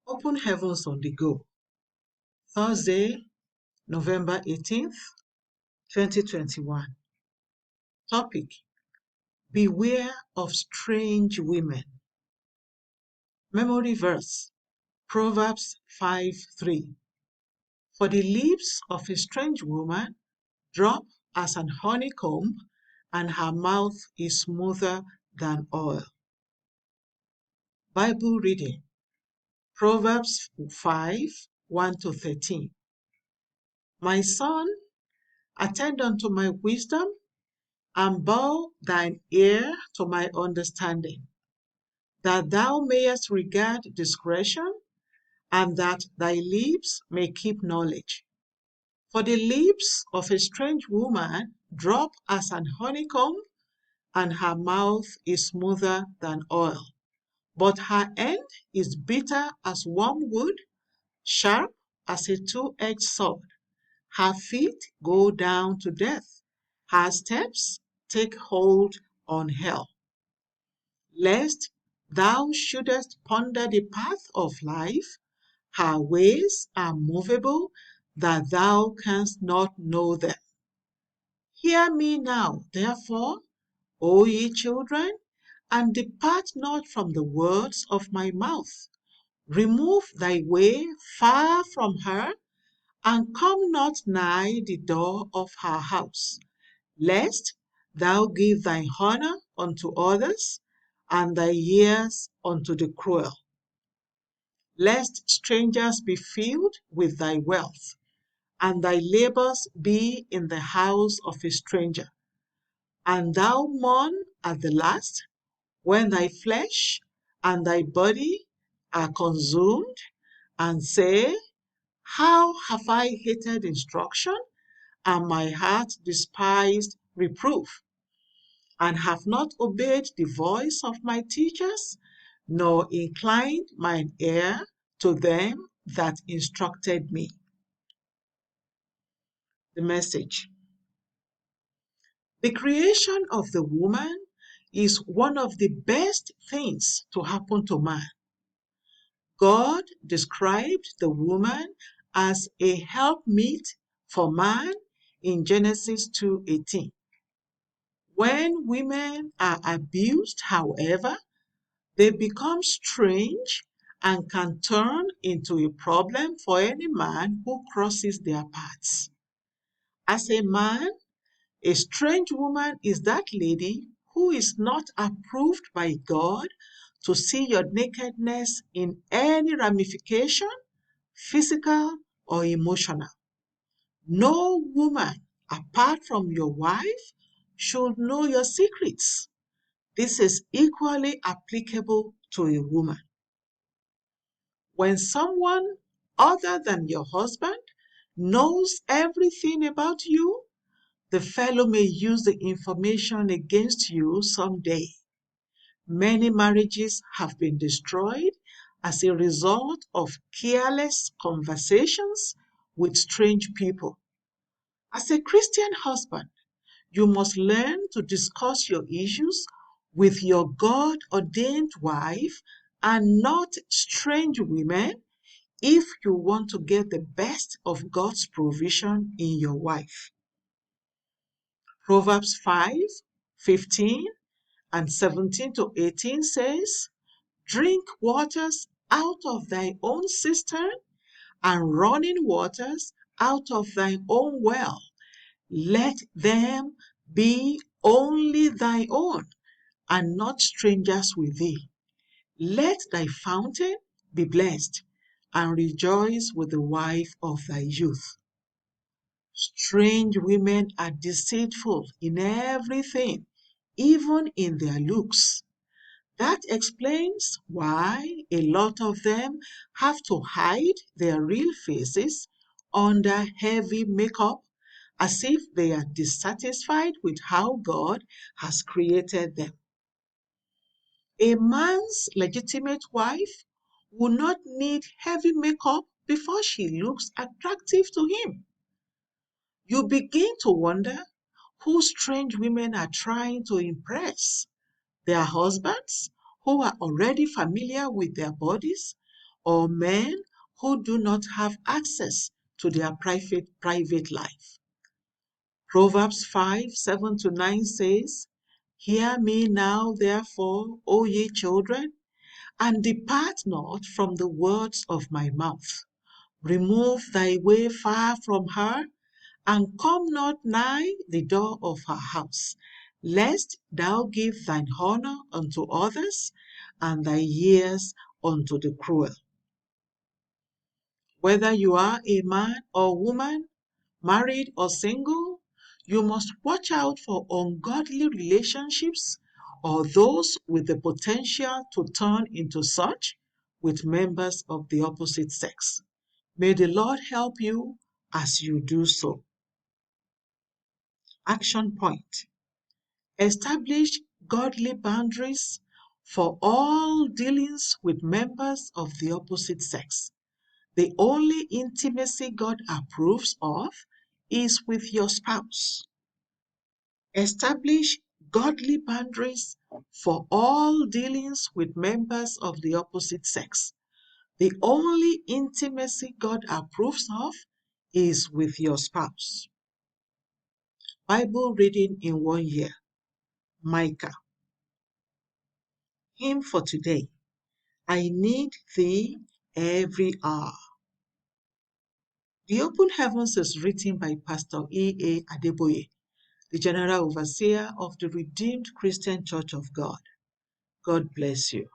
Open Heavens on the Go, Thursday, November 18th, 2021. Topic: Beware of strange women. Memory verse: Proverbs 5:3. For the lips of a strange woman drop as an honeycomb, and her mouth is smoother than oil. Bible reading: Proverbs 5:1-13. My son, attend unto my wisdom, and bow thine ear to my understanding, that thou mayest regard discretion, and that thy lips may keep knowledge. For the lips of a strange woman drop as an honeycomb, and her mouth is smoother than oil. But her end is bitter as wormwood, sharp as a two-edged sword. Her feet go down to death. Her steps take hold on hell. Lest thou shouldest ponder the path of life, her ways are movable, that thou canst not know them. Hear me now, therefore, O ye children, and depart not from the words of my mouth. Remove thy way far from her, and come not nigh the door of her house, lest thou give thy honor unto others, and thy years unto the cruel. Lest strangers be filled with thy wealth, and thy labors be in the house of a stranger, and thou mourn at the last, when thy flesh and thy body are consumed, and say, How have I hated instruction, and my heart despised reproof, and have not obeyed the voice of my teachers, nor inclined mine ear to them that instructed me. The message: the creation of the woman is one of the best things to happen to man. God described the woman as a helpmeet for man in Genesis 2:18. When women are abused, however, they become strange and can turn into a problem for any man who crosses their paths. As a man, a strange woman is that lady who is not approved by God to see your nakedness in any ramification, physical or emotional. No woman, apart from your wife, should know your secrets. This is equally applicable to a woman. When someone other than your husband knows everything about you, the fellow may use the information against you someday. Many marriages have been destroyed as a result of careless conversations with strange people. As a Christian husband, you must learn to discuss your issues with your God-ordained wife and not strange women if you want to get the best of God's provision in your wife. Proverbs 5:15 and 17-18 says, Drink waters out of thy own cistern, and running waters out of thine own well. Let them be only thy own, and not strangers with thee. Let thy fountain be blessed, and rejoice with the wife of thy youth. Strange women are deceitful in everything, even in their looks. That explains why a lot of them have to hide their real faces under heavy makeup, as if they are dissatisfied with how God has created them. A man's legitimate wife will not need heavy makeup before she looks attractive to him. You begin to wonder who strange women are trying to impress: their husbands, who are already familiar with their bodies, or men who do not have access to their private life. Proverbs 5:7-9 says, "Hear me now, therefore, O ye children, and depart not from the words of my mouth. Remove thy way far from her, and come not nigh the door of her house, lest thou give thine honor unto others, and thy years unto the cruel." Whether you are a man or woman, married or single, you must watch out for ungodly relationships or those with the potential to turn into such with members of the opposite sex. May the Lord help you as you do so. Action point: establish godly boundaries for all dealings with members of the opposite sex. The only intimacy God approves of is with your spouse. Establish godly boundaries for all dealings with members of the opposite sex. The only intimacy God approves of is with your spouse. Bible reading in 1 year. Micah. Hymn for today: I need thee every hour. The Open Heavens is written by Pastor E.A. Adeboye, the General Overseer of the Redeemed Christian Church of God. God bless you.